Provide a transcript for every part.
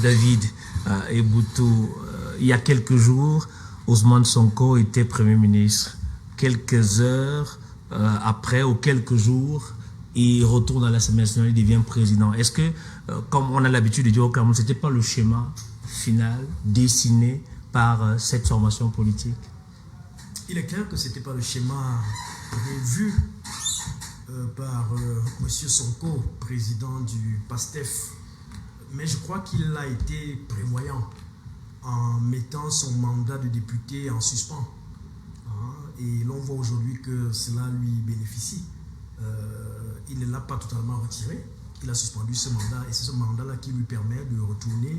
David Eboutou, il y a quelques jours, Ousmane Sonko était Premier ministre. Quelques heures après, ou quelques jours, il retourne à l'Assemblée nationale, il devient président. Est-ce que, comme on a l'habitude de dire au Cameroun, ce n'était pas le schéma final dessiné par cette formation politique? Il est clair que ce n'était pas le schéma prévu par M. Sonko, président du PASTEF. Mais je crois qu'il a été prévoyant en mettant son mandat de député en suspens. Et l'on voit aujourd'hui que cela lui bénéficie. Il ne l'a pas totalement retiré. Il a suspendu ce mandat et c'est ce mandat-là qui lui permet de retourner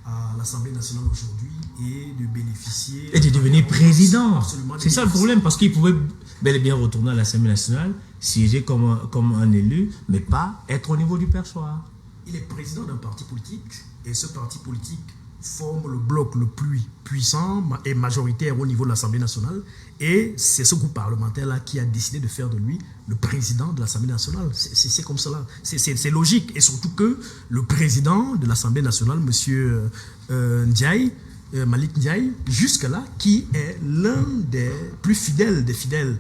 à l'Assemblée nationale aujourd'hui et de bénéficier... Et de devenir président. C'est ça le problème, parce qu'il pouvait bel et bien retourner à l'Assemblée nationale, siéger comme un élu, mais pas être au niveau du perchoir. Il est président d'un parti politique et ce parti politique forme le bloc le plus puissant et majoritaire au niveau de l'Assemblée nationale. Et c'est ce groupe parlementaire-là qui a décidé de faire de lui le président de l'Assemblée nationale. C'est comme cela. C'est logique. Et surtout que le président de l'Assemblée nationale, M. Ndiaye, Malick Ndiaye, jusque-là, qui est l'un des plus fidèles des fidèles,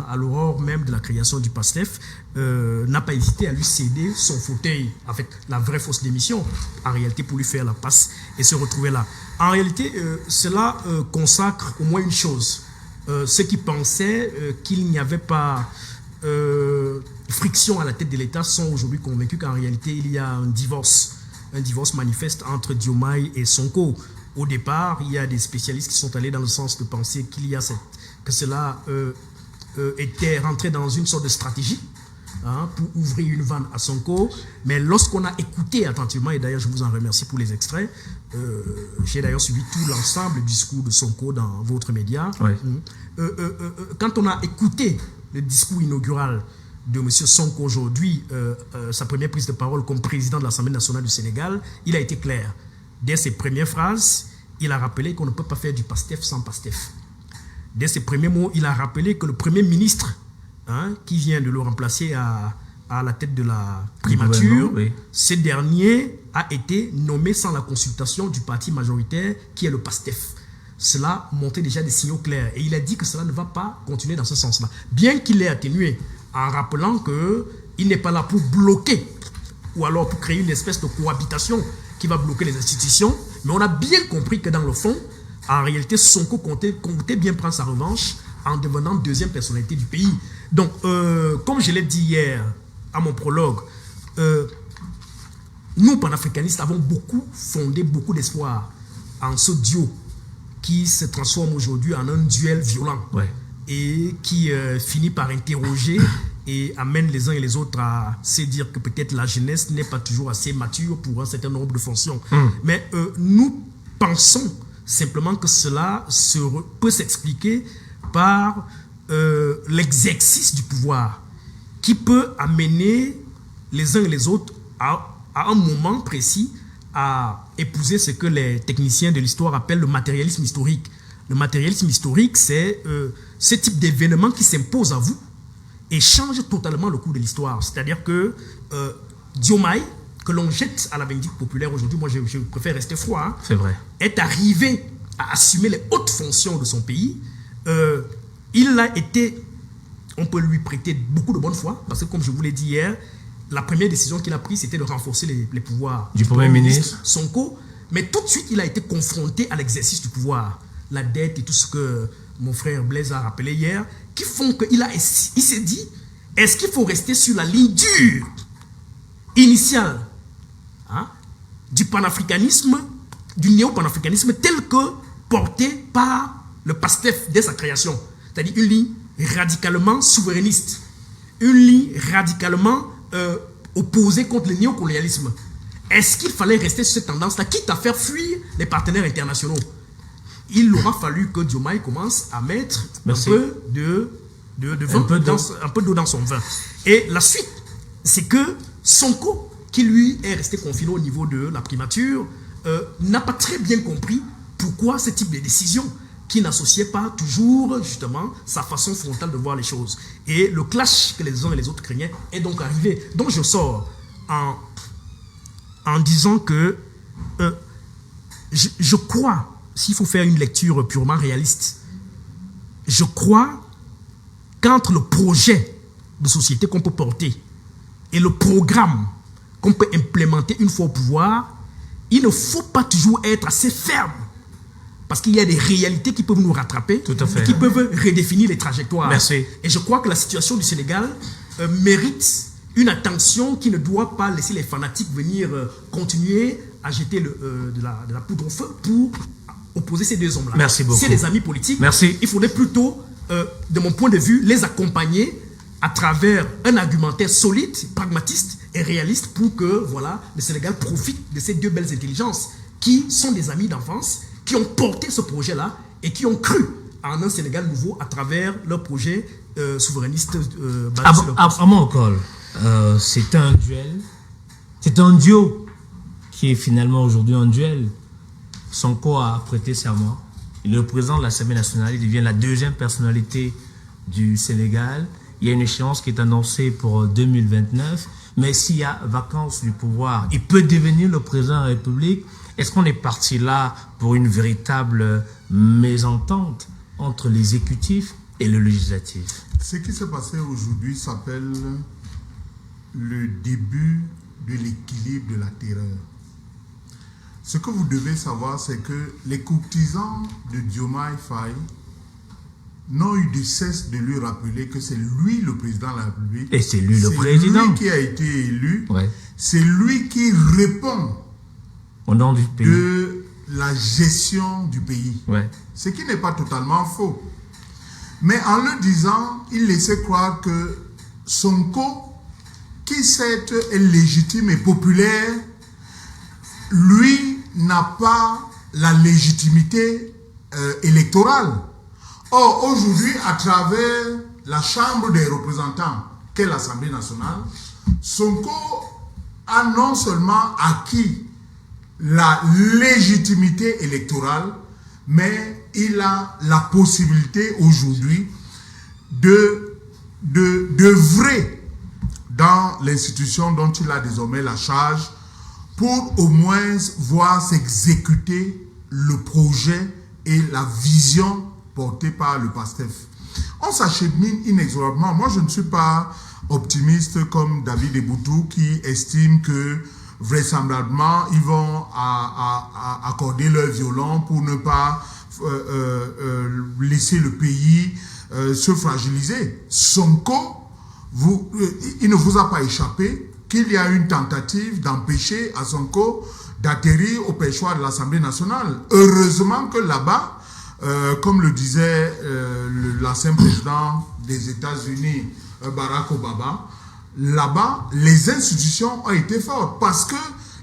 à l'aurore même de la création du PASTEF, n'a pas hésité à lui céder son fauteuil, avec la vraie fausse démission, en réalité pour lui faire la passe et se retrouver là. En réalité, cela consacre au moins une chose. Ceux qui pensaient qu'il n'y avait pas friction à la tête de l'État sont aujourd'hui convaincus qu'en réalité, il y a un divorce manifeste entre Diomaye et Sonko. Au départ, il y a des spécialistes qui sont allés dans le sens de penser que cela était rentré dans une sorte de stratégie pour ouvrir une vanne à Sonko. Mais lorsqu'on a écouté attentivement, et d'ailleurs je vous en remercie pour les extraits, j'ai d'ailleurs suivi tout l'ensemble du discours de Sonko dans votre média. Ouais. Quand on a écouté le discours inaugural de M. Sonko aujourd'hui, sa première prise de parole comme président de l'Assemblée nationale du Sénégal, il a été clair. Dès ses premières phrases, il a rappelé qu'on ne peut pas faire du PASTEF sans PASTEF. Dès ses premiers mots, il a rappelé que le Premier ministre, qui vient de le remplacer à la tête de la primature, oui. Ce dernier a été nommé sans la consultation du parti majoritaire qui est le PASTEF. Cela montrait déjà des signaux clairs. Et il a dit que cela ne va pas continuer dans ce sens-là. Bien qu'il l'ait atténué en rappelant qu'il n'est pas là pour bloquer ou alors pour créer une espèce de cohabitation qui va bloquer les institutions, mais on a bien compris que dans le fond, en réalité, Sonko comptait bien prendre sa revanche en devenant deuxième personnalité du pays. Donc, comme je l'ai dit hier à mon prologue, nous, panafricanistes, avons fondé beaucoup d'espoir en ce duo qui se transforme aujourd'hui en un duel violent, ouais. Et qui finit par interroger et amène les uns et les autres à se dire que peut-être la jeunesse n'est pas toujours assez mature pour un certain nombre de fonctions. Mais nous pensons simplement que cela peut s'expliquer par l'exercice du pouvoir qui peut amener les uns et les autres à un moment précis à épouser ce que les techniciens de l'histoire appellent le matérialisme historique. Le matérialisme historique, c'est ce type d'événement qui s'impose à vous et change totalement le cours de l'histoire. C'est-à-dire que Diomaye, que l'on jette à la vindicte populaire aujourd'hui, moi je préfère rester froid, c'est vrai, est arrivé à assumer les hautes fonctions de son pays. Il a été, on peut lui prêter beaucoup de bonne foi, parce que comme je vous l'ai dit hier, la première décision qu'il a prise, c'était de renforcer les pouvoirs du Premier ministre Sonko, mais tout de suite, il a été confronté à l'exercice du pouvoir. La dette et tout ce que mon frère Blaise a rappelé hier, qui font qu'il s'est dit, est-ce qu'il faut rester sur la ligne dure, initiale, du panafricanisme, du néo-panafricanisme tel que porté par le PASTEF dès sa création, c'est-à-dire une ligne radicalement souverainiste, une ligne radicalement opposée contre le néocolonialisme. Est-ce qu'il fallait rester sur cette tendance-là, quitte à faire fuir les partenaires internationaux? Il aura fallu que Diomaye commence à mettre un peu d'eau dans son vin. Et la suite, c'est que Sonko, qui lui est resté confiné au niveau de la primature, n'a pas très bien compris pourquoi ce type de décision qui n'associait pas toujours justement sa façon frontale de voir les choses. Et le clash que les uns et les autres craignaient est donc arrivé. Donc je sors en disant que je crois, s'il faut faire une lecture purement réaliste, je crois qu'entre le projet de société qu'on peut porter et le programme qu'on peut implémenter une fois au pouvoir, il ne faut pas toujours être assez ferme. Parce qu'il y a des réalités qui peuvent nous rattraper. Tout à fait. Et qui peuvent redéfinir les trajectoires. Merci. Et je crois que la situation du Sénégal mérite une attention qui ne doit pas laisser les fanatiques venir continuer à jeter de la poudre au feu pour opposer ces deux hommes-là. Merci beaucoup. C'est des amis politiques. Merci. Il faudrait plutôt, de mon point de vue, les accompagner à travers un argumentaire solide, pragmatiste et réaliste pour que voilà, le Sénégal profite de ces deux belles intelligences qui sont des amis d'enfance, qui ont porté ce projet-là et qui ont cru en un Sénégal nouveau à travers leur projet souverainiste basé sur leur À mon col, c'est un duel, c'est un duo qui est finalement aujourd'hui un duel. Sonko a prêté serment. Il est le président de l'Assemblée nationale, il devient la deuxième personnalité du Sénégal. Il y a une échéance qui est annoncée pour 2029, mais s'il y a vacance du pouvoir, il peut devenir le président de la République. Est-ce qu'on est parti là pour une véritable mésentente entre l'exécutif et le législatif? Ce qui s'est passé aujourd'hui s'appelle le début de l'équilibre de la terreur. Ce que vous devez savoir, c'est que les courtisans de Diomaye Faye n'ont eu de cesse de lui rappeler que c'est lui le président de la République. Et c'est lui le président. C'est lui qui a été élu. Ouais. C'est lui qui répond au nom du pays, de la gestion du pays. Ouais. Ce qui n'est pas totalement faux. Mais en le disant, il laissait croire que Sonko, qui certes est légitime et populaire, lui n'a pas la légitimité électorale. Or, aujourd'hui, à travers la Chambre des représentants, qu'est l'Assemblée nationale, Sonko a non seulement acquis la légitimité électorale, mais il a la possibilité aujourd'hui d'œuvrer dans l'institution dont il a désormais la charge pour au moins voir s'exécuter le projet et la vision portée par le PASTEF. On s'achemine inexorablement. Moi, je ne suis pas optimiste comme David Eboutou qui estime que vraisemblablement, ils vont accorder leur violon pour ne pas laisser le pays se fragiliser. Sonko, il ne vous a pas échappé qu'il y a une tentative d'empêcher à Sonko d'atterrir au pêchoir de l'Assemblée nationale. Heureusement que là-bas, comme le disait l'ancien président des États-Unis, Barack Obama, là-bas, les institutions ont été fortes parce que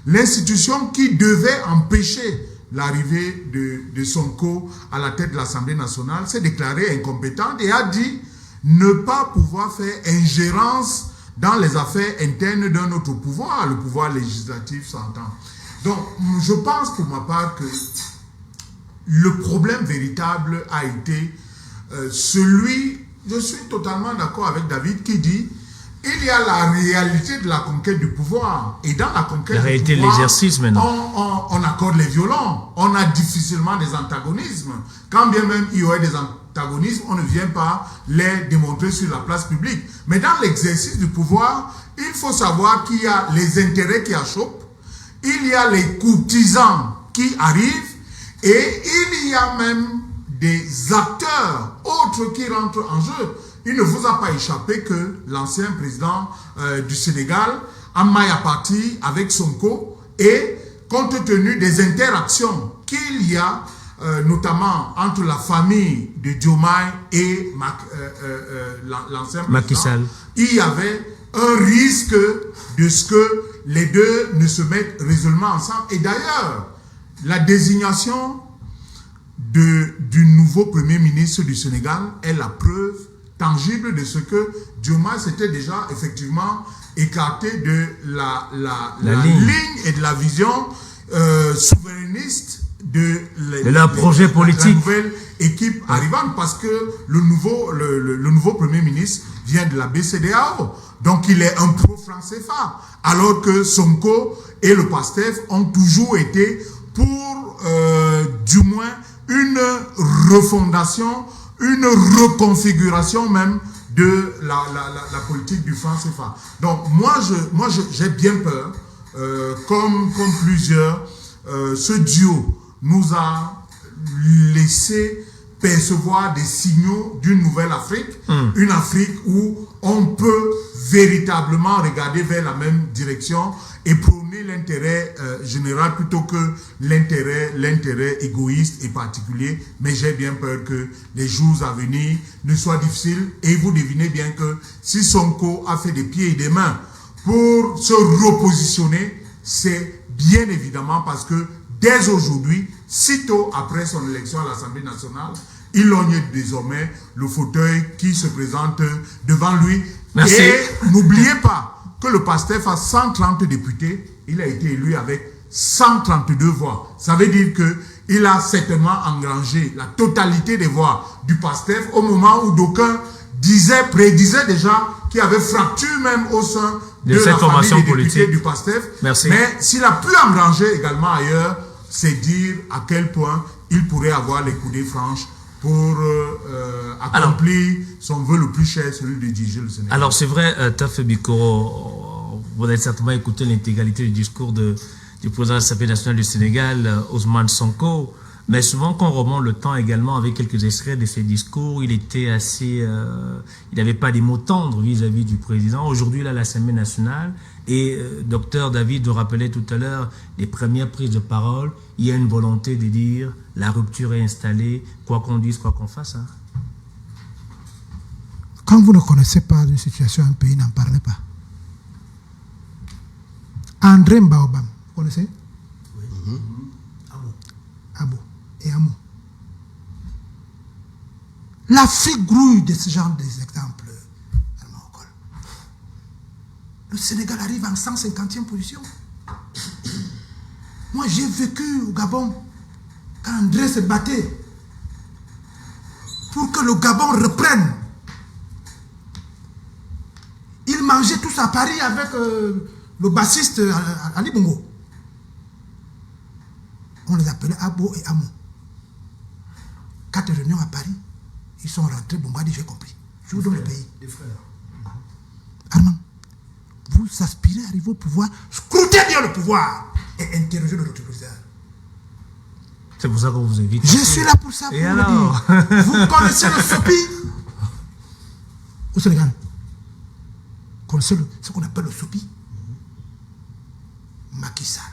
l'institution qui devait empêcher l'arrivée de Sonko à la tête de l'Assemblée nationale s'est déclarée incompétente et a dit ne pas pouvoir faire ingérence dans les affaires internes d'un autre pouvoir, le pouvoir législatif s'entend. Donc, je pense pour ma part que le problème véritable a été celui, je suis totalement d'accord avec David qui dit il y a la réalité de la conquête du pouvoir. Et dans la conquête la réalité du pouvoir, de l'exercice maintenant. on accorde les violons. On a difficilement des antagonismes. Quand bien même il y aurait des antagonismes, on ne vient pas les démontrer sur la place publique. Mais dans l'exercice du pouvoir, il faut savoir qu'il y a les intérêts qui achoppent, il y a les courtisans qui arrivent, et il y a même des acteurs autres qui rentrent en jeu. Il ne vous a pas échappé que l'ancien président du Sénégal a maille à partie avec Sonko et compte tenu des interactions qu'il y a notamment entre la famille de Diomaye et l'ancien président, il y avait un risque de ce que les deux ne se mettent résolument ensemble. Et d'ailleurs, la désignation du nouveau Premier ministre du Sénégal est la preuve tangible de ce que Diomaye s'était déjà effectivement écarté de la ligne et de la vision souverainiste de leur projet politique. La nouvelle équipe arrivante, parce que le nouveau Premier ministre vient de la BCEDEAO. Donc il est un pro-franc CFA. Alors que Sonko et le PASTEF ont toujours été pour du moins une refondation, une reconfiguration même de la politique du franc CFA. Donc moi j'ai bien peur, comme plusieurs, ce duo nous a laissé percevoir des signaux d'une nouvelle Afrique, une Afrique où on peut véritablement regarder vers la même direction et prôner l'intérêt général plutôt que l'intérêt égoïste et particulier. Mais j'ai bien peur que les jours à venir ne soient difficiles. Et vous devinez bien que si Sonko a fait des pieds et des mains pour se repositionner, c'est bien évidemment parce que dès aujourd'hui, sitôt après son élection à l'Assemblée nationale, il logne désormais le fauteuil qui se présente devant lui. Merci. Et n'oubliez pas que le PASTEF a 130 députés. Il a été élu avec 132 voix. Ça veut dire qu'il a certainement engrangé la totalité des voix du PASTEF au moment où d'aucuns prédisaient déjà qu'il y avait fracture même au sein de cette la formation famille des politique députés du PASTEF. Merci. Mais s'il a pu engranger également ailleurs, c'est dire à quel point il pourrait avoir les coudées franches pour accomplir son vœu le plus cher, celui de diriger le Sénégal. Alors c'est vrai, Tafé Bikoro, vous avez certainement écouté l'intégralité du discours du président de l'Assemblée nationale du Sénégal, Ousmane Sonko, mais souvent quand on remonte le temps également avec quelques extraits de ses discours, il était assez... il n'avait pas des mots tendres vis-à-vis du président. Aujourd'hui, là, l'Assemblée nationale, et Dr David nous rappelait tout à l'heure les premières prises de parole, il y a une volonté de dire la rupture est installée, quoi qu'on dise, quoi qu'on fasse. Hein. Quand vous ne connaissez pas une situation, un pays, n'en parlez pas. André Mbaobam, vous connaissez? Oui. Abo et Amo. L'Afrique grouille de ce genre d'exemples. Le Sénégal arrive en 150e position. Moi, j'ai vécu au Gabon quand André se battait pour que le Gabon reprenne. Ils mangeaient tous à Paris avec le bassiste Ali Bongo. On les appelait Abo et Amo. 4 réunions à Paris, ils sont rentrés. Bongo a dit, j'ai compris. Je vous donne le pays. Des frères. Armand, vous aspirez à arriver au pouvoir, scrutez bien le pouvoir et interrogez le rétroviseur. C'est pour ça qu'on vous invite. Je suis là pour ça. Pour et alors dire. Vous connaissez le SOPI au Sénégal? Vous connaissez ce qu'on appelle le SOPI? Macky Sall,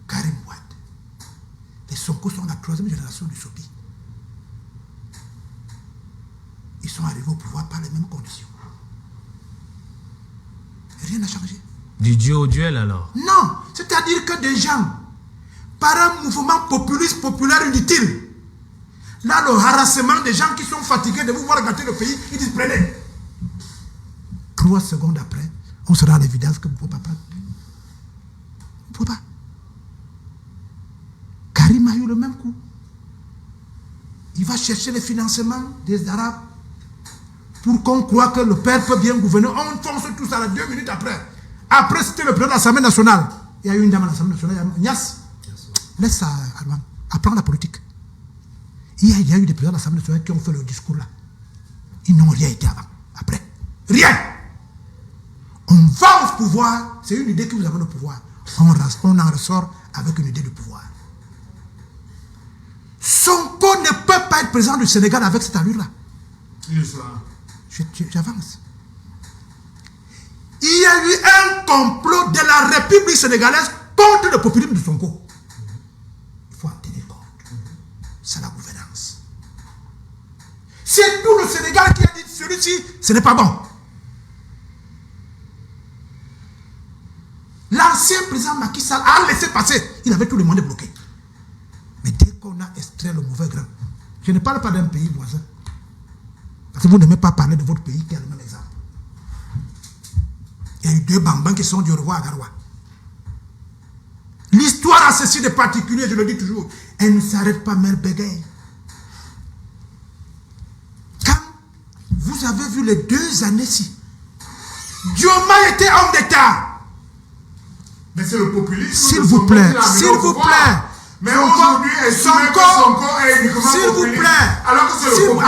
Karim Wade. Les Sonko sont la 3e génération du SOPI. Ils sont arrivés au pouvoir par les mêmes conditions. Rien n'a changé. Du duo au duel alors? Non, c'est-à-dire que des gens, par un mouvement populiste, populaire inutile, là le harassement des gens qui sont fatigués de vous voir gâter le pays, ils disent prenez. 3 secondes après, on sera à l'évidence que vous ne pouvez pas prendre. Vous ne pouvez pas. Karim a eu le même coup. Il va chercher le financement des Arabes pour qu'on croit que le père peut bien gouverner. On fonce tous à la 2 minutes après. Après, c'était le président de l'Assemblée nationale. Il y a eu une dame à l'Assemblée nationale, Nias. Laisse ça, Armand. Apprends la politique. Il y a eu des présidents de l'Assemblée nationale qui ont fait le discours là. Ils n'ont rien été avant. Après. Rien. On va au pouvoir. C'est une idée qui vous amène au pouvoir. On en ressort avec une idée de pouvoir. Sonko ne peut pas être président du Sénégal avec cette allure-là. J'avance. Il y a eu un complot de la République sénégalaise contre le populisme de Sonko. Il faut en tenir compte. C'est la gouvernance. C'est tout le Sénégal qui a dit celui-ci, ce n'est pas bon. L'ancien président Macky Sall a laissé passer. Il avait tous les moyens de bloquer. Mais dès qu'on a extrait le mauvais grain, je ne parle pas d'un pays voisin. Parce que vous n'aimez pas parler de votre pays qui a le même exemple. Il y a eu 2 bambins qui sont du roi à Garoua. L'histoire a ceci de particulier, je le dis toujours. Elle ne s'arrête pas, Mère Bégaye. Quand vous avez vu les 2 années-ci, Diomaye était homme d'État. Mais c'est le populisme. S'il vous plaît, s'il vous plaît. Mais aujourd'hui, estimer que Sonko est uniquement s'il vous populiste, plaît, alors que c'est le populisme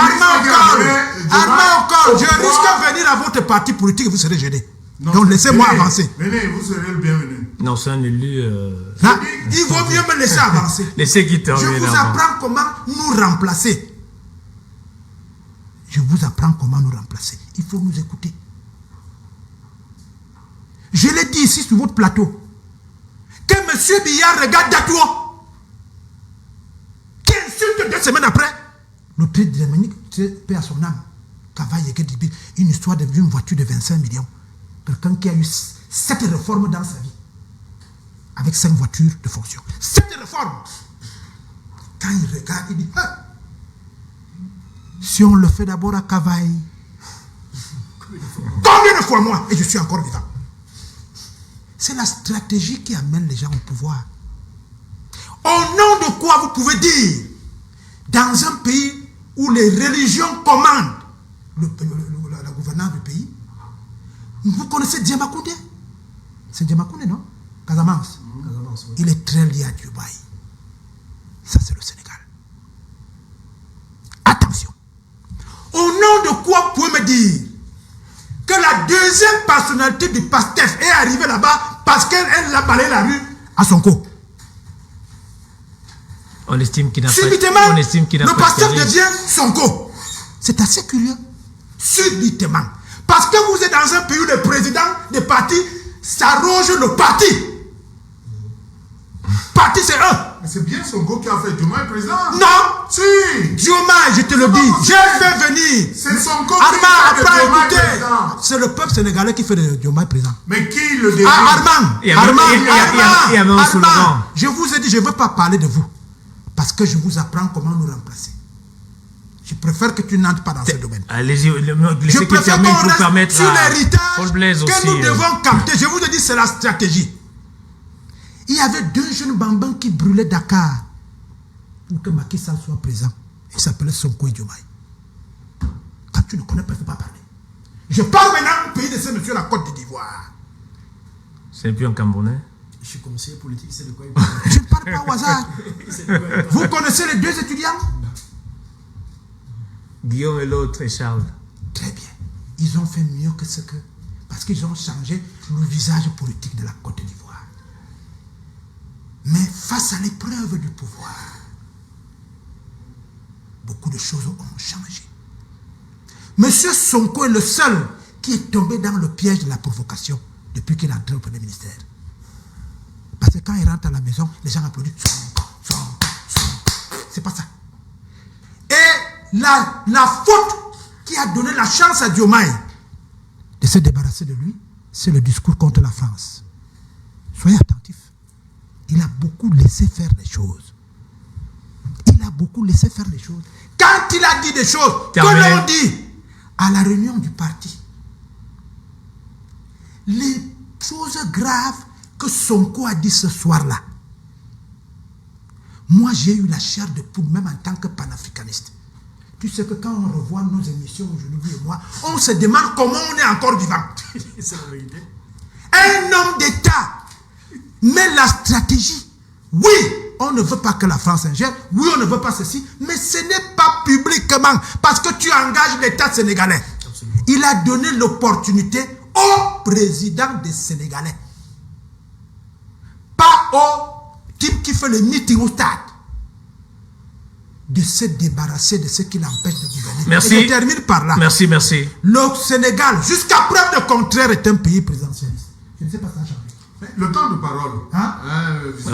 Armand Okol, je risque de venir à votre parti politique et vous serez gêné. Donc laissez-moi avancer. Venez, vous serez le bienvenu. Non, c'est un élu... Il vaut mieux me laisser avancer. Laissez qui Je vous apprends comment nous remplacer. Je vous apprends comment nous remplacer. Il faut nous écouter. Je l'ai dit ici sur votre plateau. Que M. Billard regarde Datoua. Qui insulte 2 semaines après. Le président paix à son âme. Une histoire d'une voiture de 25 millions. Quelqu'un qui a eu 7 réformes dans sa vie. Avec 5 voitures de fonction. 7 réformes. Quand il regarde, il dit, ah, si on le fait d'abord à Cavaille, combien de fois moi, et je suis encore vivant. C'est la stratégie qui amène les gens au pouvoir. Au nom de quoi vous pouvez dire, dans un pays où les religions commandent la gouvernance du pays, vous connaissez Diamakoundé? C'est Diamakoundé, non? Casamance. Oui. Il est très lié à Dubaï. Ça, c'est le Sénégal. Attention. Au nom de quoi vous pouvez me dire que la deuxième personnalité du PASTEF est arrivée là-bas parce qu'elle a balayé la rue à Sonko? On estime qu'il n'a pas... Subitement, le PASTEF de devient Sonko. C'est assez curieux. Subitement. Parce que vous êtes dans un pays où le président des partis s'arroge le parti. Parti, c'est eux. Mais c'est bien Sonko qui a fait Diomaye président. Non. Si. Diomaye, je te le dis. J'ai fait venir. C'est Sonko qui fait de Diomaye président. C'est le peuple sénégalais qui fait de Diomaye président. Mais qui le décide? Armand. Il y avait un slogan. Je vous ai dit, je ne veux pas parler de vous. Parce que je vous apprends comment nous remplacer. Je préfère que tu n'entres pas dans ce domaine. Allez-y, je préfère qu'on reste sur l'héritage que nous devons devons capter. Je vous ai dit, c'est la stratégie. Il y avait 2 jeunes bambins qui brûlaient Dakar pour que Macky Sall soit présent. Il s'appelait Sonko et Diomaye. Quand tu ne connais pas, il ne faut pas parler. Je parle maintenant du pays de ce monsieur, la Côte d'Ivoire. C'est plus un Camerounais. Je suis conseiller politique, c'est de quoi il parle. Je ne parle pas au hasard. Vous connaissez les 2 étudiants? Guillaume et l'autre, et Charles. Très bien. Ils ont fait mieux que ce que... Parce qu'ils ont changé le visage politique de la Côte d'Ivoire. Mais face à l'épreuve du pouvoir, beaucoup de choses ont changé. Monsieur Sonko est le seul qui est tombé dans le piège de la provocation depuis qu'il est entré au Premier ministère. Parce que quand il rentre à la maison, les gens applaudissent. C'est pas ça. Et la faute qui a donné la chance à Diomaye de se débarrasser de lui, c'est le discours contre la France. Soyez attentifs. Il a beaucoup laissé faire les choses. Il a beaucoup laissé faire les choses. Quand il a dit des choses que l'on dit à la réunion du parti, les choses graves que Sonko a dit ce soir-là, moi j'ai eu la chair de poule même en tant que panafricaniste. Tu sais que quand on revoit nos émissions aujourd'hui, vous et moi, on se demande comment on est encore vivant. C'est la vérité. Un homme d'État. Mais la stratégie, oui, on ne veut pas que la France ingère, oui, on ne veut pas ceci, mais ce n'est pas publiquement, parce que tu engages l'État sénégalais. Absolument. Il a donné l'opportunité au président des Sénégalais, pas au type qui fait le meeting au stade, de se débarrasser de ce qui l'empêche de gouverner. Merci. Et je termine par là. Merci, merci. Le Sénégal, jusqu'à preuve de contraire, est un pays présidentialiste. Je ne sais pas ça, Jean. Le temps de parole. Hein?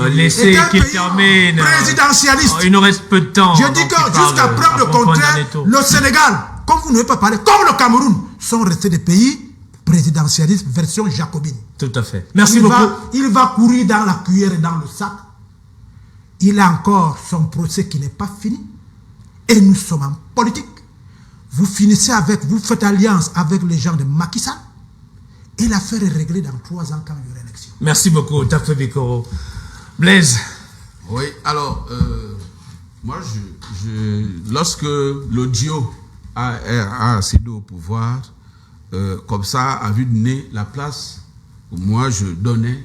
Laissez qu'il termine. Présidentialiste. Il nous reste peu de temps. Je dis que jusqu'à preuve de contraire, le Sénégal, comme vous ne pouvez pas parler, comme le Cameroun, sont restés des pays présidentialistes version jacobine. Tout à fait. Merci beaucoup. Il va courir dans la cuillère et dans le sac. Il a encore son procès qui n'est pas fini. Et nous sommes en politique. Vous finissez avec, vous faites alliance avec les gens de Macky Sall. Et l'affaire est réglée dans 3 ans quand il y aura élection. Merci beaucoup, Tafé Bikoro. Blaise. Oui, alors, moi, lorsque l'audio a accédé au pouvoir, comme ça, à vue de nez, la place où moi je donnais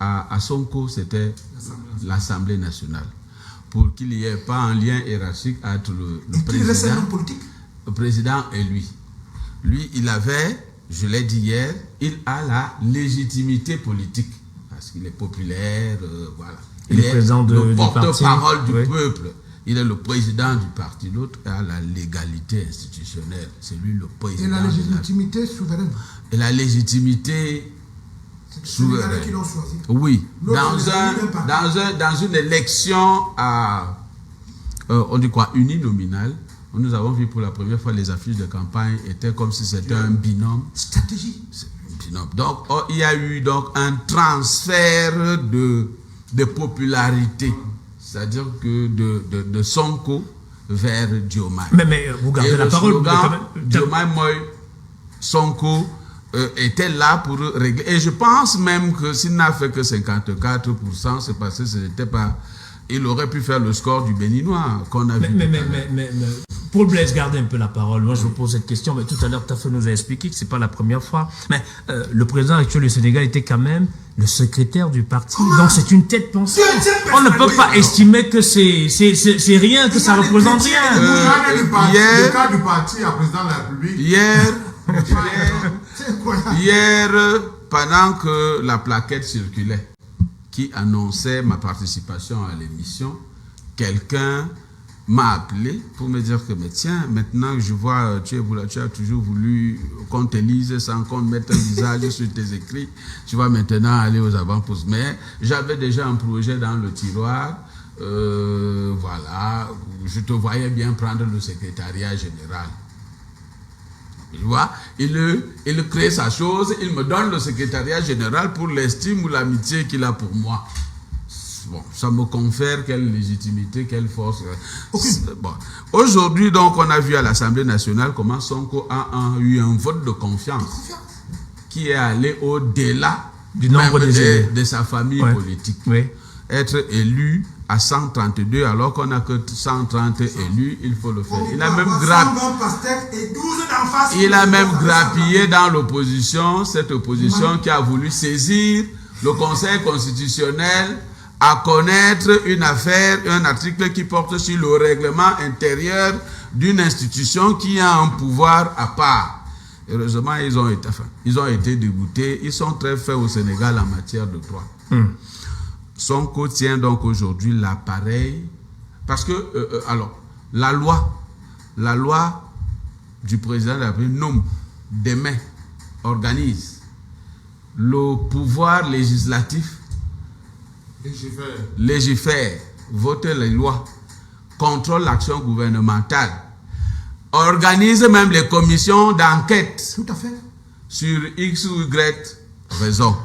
à Sonko, c'était l'Assemblée nationale. Pour qu'il n'y ait pas un lien hiérarchique entre le président et lui. Lui, il avait, je l'ai dit hier, il a la légitimité politique. Parce qu'il est populaire, voilà. Il est président le porte-parole du peuple. Il est le président du parti. L'autre a la légalité institutionnelle. C'est lui le président. Et la légitimité souveraine. Et la légitimité souveraine. Qui l'ont choisi. Oui. Dans une élection à, on dit quoi, uninominale, nous avons vu pour la première fois les affiches de campagne étaient comme si c'était un binôme. Stratégie. Binôme. Donc, il y a eu donc un transfert de popularité. C'est-à-dire que de Sonko vers Diomaye. Mais vous gardez la parole. Diomaye Moi, Sonko était là pour régler. Et je pense même que s'il n'a fait que 54%, c'est parce que ce n'était pas... Il aurait pu faire le score du Béninois qu'on a vu. Mais Paul Blaise, gardez un peu la parole. Moi, je vous pose cette question. Mais tout à l'heure, Tafa nous a expliqué que ce n'est pas la première fois. Mais le président actuel du Sénégal était quand même le secrétaire du parti. Donc, c'est une tête pensée. On ne peut pas estimer que c'est rien, que ça ne représente rien. Le cas du parti à président de la République. Hier, pendant que la plaquette circulait, qui annonçait ma participation à l'émission, quelqu'un m'a appelé pour me dire que, mais tiens, maintenant que je vois, tu as toujours voulu qu'on te lise sans qu'on mette un visage sur tes écrits, tu vas maintenant aller aux avant-postes. Mais j'avais déjà un projet dans le tiroir, voilà, je te voyais bien prendre le secrétariat général. Tu vois, il crée sa chose, il me donne le secrétariat général pour l'estime ou l'amitié qu'il a pour moi. Bon, ça me confère quelle légitimité, quelle force. Bon. Aujourd'hui, donc, on a vu à l'Assemblée nationale comment Sonko a eu un vote de confiance qui est allé au-delà du nombre de sa famille politique. Oui. Être élu à 132 alors qu'on n'a que 130 élus, il faut le faire. Il a même grappillé dans l'opposition, cette opposition qui a voulu saisir le Conseil constitutionnel à connaître une affaire, un article qui porte sur le règlement intérieur d'une institution qui a un pouvoir à part. Heureusement, ils ont été dégoûtés. Ils sont très faits au Sénégal en matière de droit. Sonko tient donc aujourd'hui l'appareil parce que alors la loi du président de la République nomme, demain, organise le pouvoir législatif, légifère, vote les lois, contrôle l'action gouvernementale, organise même les commissions d'enquête. Tout à fait. Sur X ou Y raison.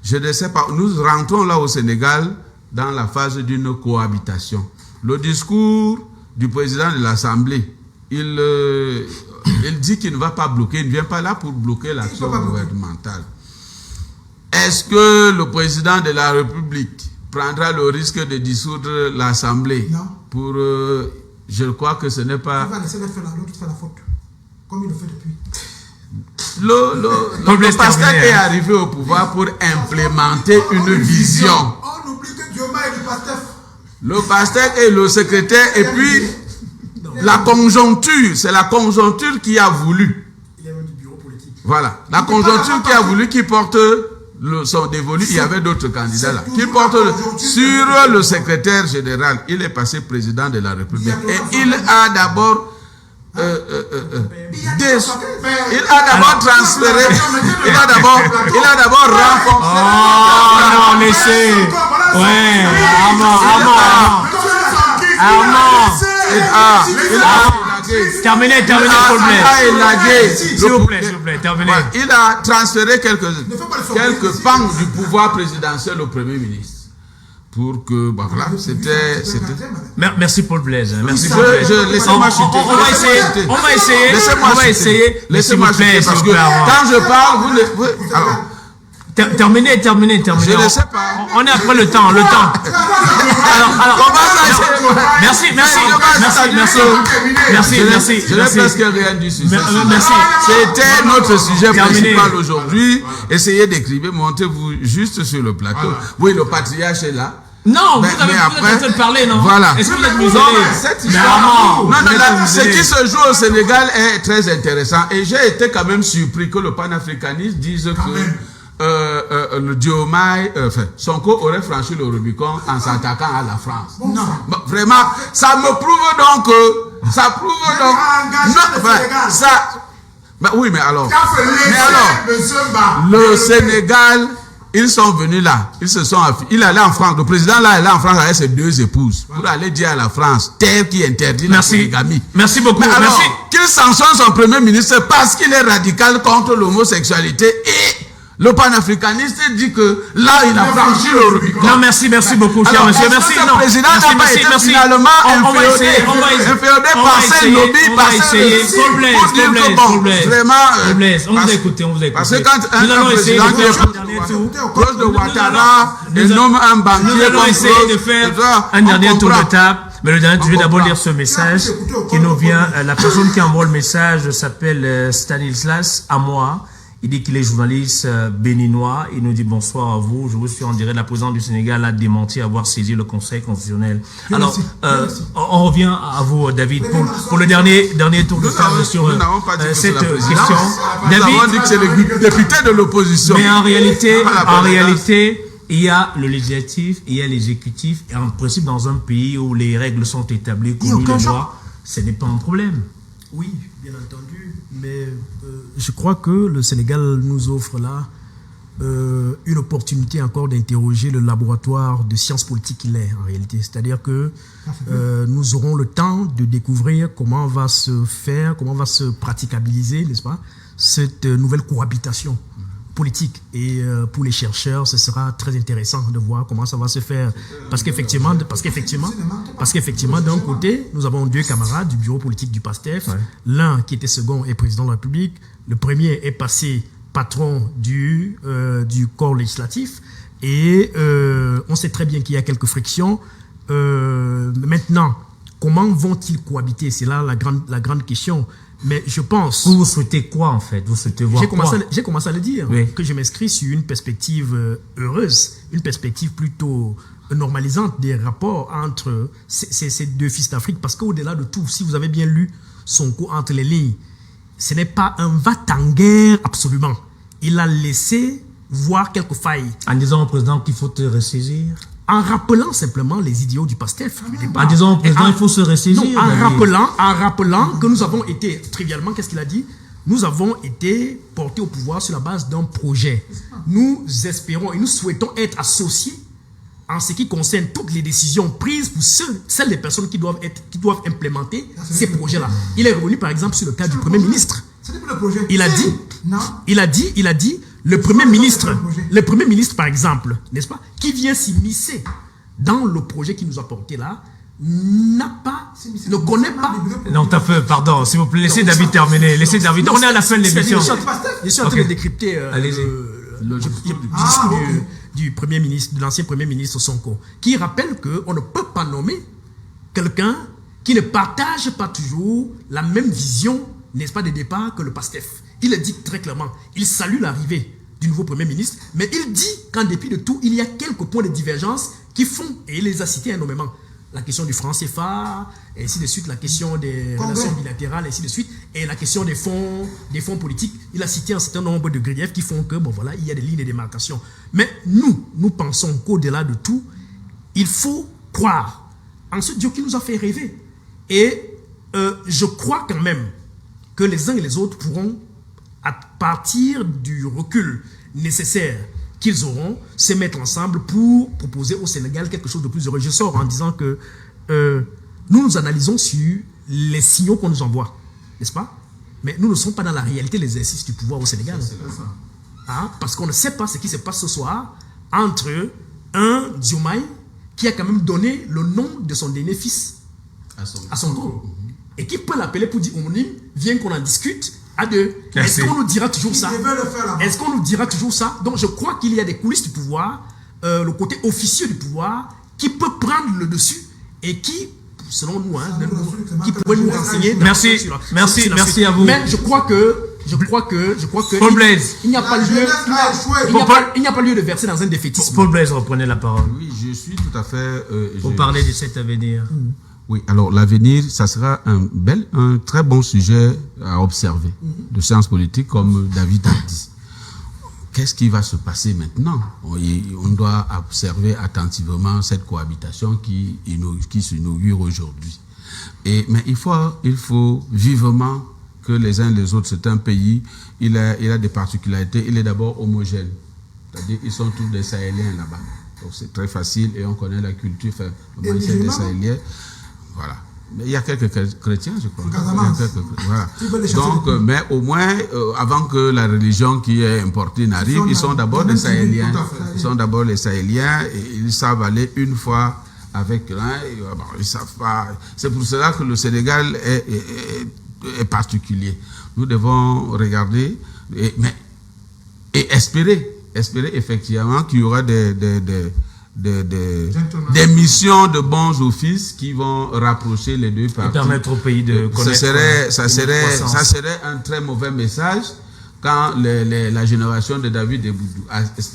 Je ne sais pas, nous rentrons là au Sénégal dans la phase d'une cohabitation. Le discours du président de l'Assemblée, il dit qu'il ne va pas bloquer, il ne vient pas là pour bloquer l'action gouvernementale. Est-ce que le président de la République prendra le risque de dissoudre l'Assemblée? Non. Pour, je crois que ce n'est pas... Il va laisser l'autre faire la faute, comme il le fait depuis. Le pasteur est arrivé au pouvoir pour implémenter une vision. On oublie que Diomaye est le pasteur. Le pasteur est le secrétaire et puis la conjoncture, c'est la conjoncture qui a voulu. Il y a même du bureau politique. Voilà, la conjoncture qui a voulu qui porte son dévolu. Il y avait d'autres candidats là qui portent sur le secrétaire général. Il est passé président de la République et il a d'abord il a d'abord transféré, il a d'abord renforcé. Oh non, laissez. Ouais, terminez, Paul Blaise. S'il vous plaît, terminez. Il a transféré quelques pans du pouvoir présidentiel au Premier ministre. Pour que, bah voilà, c'était... Merci Paul Blaise. Merci. Laissez-moi chuter. On va essayer. Laissez-moi chuter parce que quand je parle, Terminé. Je ne sais pas. On est après le temps. Alors, merci. Je n'ai presque rien dit sur ça. Merci. C'était notre sujet principal aujourd'hui. Essayez d'écrire, montez-vous juste sur le plateau. Oui, le patriarche est là. Non, vous avez peut-être parlé, non? Voilà. Est-ce que vous êtes musulman? Ce qui se joue au Sénégal est très intéressant. Et j'ai été quand même surpris que le panafricanisme dise que le Diomaye, Sonko aurait franchi le Rubicon en s'attaquant à la France. Non. Bon, vraiment, ça me prouve donc que... Ça prouve donc... Oui, mais alors... Le Sénégal... Ils sont venus là, il allait en France, le président là, il est en France avec ses 2 épouses pour aller dire à la France, terre qui interdit la polygamie. Merci beaucoup. Mais alors, merci. Qu'il sanctionne son premier ministre parce qu'il est radical contre l'homosexualité et le panafricaniste dit que là, il a franchi le Rubicon. Non, merci beaucoup, cher monsieur. Merci. Le président n'a pas été finalement inféodé par ses lobbies, par ses... S'il vous plaît. On vous a écouté. Parce que quand un président qui est proche de Ouattara et nomme un banquier comme nous allons essayer de faire un dernier tour de table. Mais le dernier, je vais d'abord lire ce message qui nous vient. La personne qui envoie le message s'appelle Stanislas Amoa. Il dit qu'il est journaliste béninois. Il nous dit bonsoir à vous. Je vous suis en direct. La présidente du Sénégal a démenti avoir saisi le Conseil constitutionnel. Alors, on revient à vous, David, pour le dernier tour de table sur cette question. David, nous avons dit que c'est le député de l'opposition. Mais en réalité, il y a le législatif, il y a l'exécutif. Et en principe, dans un pays où les règles sont établies, comme le droit, ce n'est pas un problème. Oui, bien entendu. Mais je crois que le Sénégal nous offre là une opportunité encore d'interroger le laboratoire de sciences politiques qu'il est en réalité. C'est-à-dire que nous aurons le temps de découvrir comment va se faire, comment va se praticabiliser, n'est-ce pas, cette nouvelle cohabitation politique. Et pour les chercheurs, ce sera très intéressant de voir comment ça va se faire. Parce qu'effectivement, d'un côté, nous avons 2 camarades du bureau politique du PASTEF. Ouais. L'un qui était second et président de la République. Le premier est passé patron du corps législatif. Et on sait très bien qu'il y a quelques frictions. Maintenant, comment vont-ils cohabiter? C'est là la grande question. Mais je pense... Vous souhaitez quoi en fait? Vous souhaitez voir J'ai commencé à le dire, oui. Que je m'inscris sur une perspective heureuse, une perspective plutôt normalisante des rapports entre ces 2 fils d'Afrique. Parce qu'au-delà de tout, si vous avez bien lu Sonko entre les lignes, ce n'est pas un va-t-en-guerre absolument. Il a laissé voir quelques failles. En disant au président qu'il faut te ressaisir? En rappelant simplement les idéaux du PASTEF. En disant au président il faut se ressaisir. Non, en rappelant que nous avons été, trivialement, qu'est-ce qu'il a dit? Nous avons été portés au pouvoir sur la base d'un projet. Nous espérons et nous souhaitons être associés en ce qui concerne toutes les décisions prises pour celles des personnes qui doivent implémenter ces projets-là. Il est revenu par exemple sur le cas du Premier ministre. Il a dit, le Premier ministre par exemple, n'est-ce pas, qui vient s'immiscer dans le projet qui nous a porté là, ne connaît pas. Non, t'as fait, pardon, s'il vous plaît, laissez David terminer. Laissez David. On est à la fin de l'émission. Je suis en train de décrypter le discours du Premier ministre, de l'ancien Premier ministre Sonko, qui rappelle qu'on ne peut pas nommer quelqu'un qui ne partage pas toujours la même vision, n'est-ce pas, de départ que le PASTEF. Il le dit très clairement. Il salue l'arrivée du nouveau Premier ministre, mais il dit qu'en dépit de tout, il y a quelques points de divergence qui font, et il les a cités énormément, la question du franc CFA, et ainsi de suite, la question des relations bilatérales, et ainsi de suite, et la question des fonds politiques. Il a cité un certain nombre de griefs qui font que, bon voilà, il y a des lignes de démarcation. Mais nous pensons qu'au-delà de tout, il faut croire en ce Dieu qui nous a fait rêver. Et je crois quand même que les uns et les autres pourront, à partir du recul nécessaire qu'ils auront, se mettre ensemble pour proposer au Sénégal quelque chose de plus heureux. Je sors en disant que nous analysons sur les signaux qu'on nous envoie, n'est-ce pas? Mais nous ne sommes pas dans la réalité de l'exercice du pouvoir au Sénégal. Parce qu'on ne sait pas ce qui se passe ce soir entre un Diomaye qui a quand même donné le nom de son dernier fils à son corps. Et qui peut l'appeler pour dire, viens qu'on en discute, À deux. Merci. Est-ce qu'on nous dira toujours ça? Ils devaient le faire là-bas. Est-ce qu'on nous dira toujours ça? Donc je crois qu'il y a des coulisses du pouvoir, le côté officieux du pouvoir, qui peut prendre le dessus et qui, selon nous, qui pourrait nous renseigner. Merci, merci, merci à vous. Mais je crois que Paul Blaise. il n'y a pas lieu, il n'y a pas lieu de verser dans un défaitisme. Paul Blaise, reprenez la parole. Oui, je suis tout à fait... Vous parlez de cet avenir. Oui, alors l'avenir, ça sera un très bon sujet à observer de sciences politiques, comme David a dit. Qu'est-ce qui va se passer maintenant? On doit observer attentivement cette cohabitation qui s'inaugure aujourd'hui. Mais il faut vivement que les uns les autres, c'est un pays, il a des particularités, il est d'abord homogène. C'est-à-dire qu'ils sont tous des Sahéliens là-bas. Donc c'est très facile et on connaît la culture, le mindset des Sahéliens. Voilà. Mais il y a quelques chrétiens, je crois. Voilà. Donc, mais au moins, avant que la religion qui est importée n'arrive, ils sont d'abord des Sahéliens. Ils sont d'abord les Sahéliens et ils savent aller une fois avec l'un. Ils savent pas. C'est pour cela que le Sénégal est particulier. Nous devons regarder et espérer effectivement qu'il y aura des missions de bons offices qui vont rapprocher les deux parties. Et permettre au pays de connaître. Ça serait un très mauvais message quand la génération de David et Boudou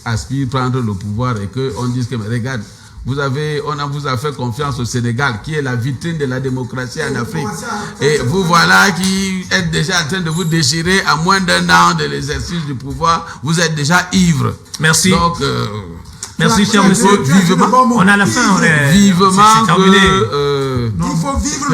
aspire à prendre le pouvoir et qu'on dise que, regarde, on vous a fait confiance au Sénégal, qui est la vitrine de la démocratie en Afrique. Et vous voilà qui êtes déjà en train de vous déchirer à moins d'un an de l'exercice du pouvoir. Vous êtes déjà ivre. Merci. Donc, merci, cher monsieur. Vivement. On a la fin. Vivement c'est terminé. que... Il faut vivre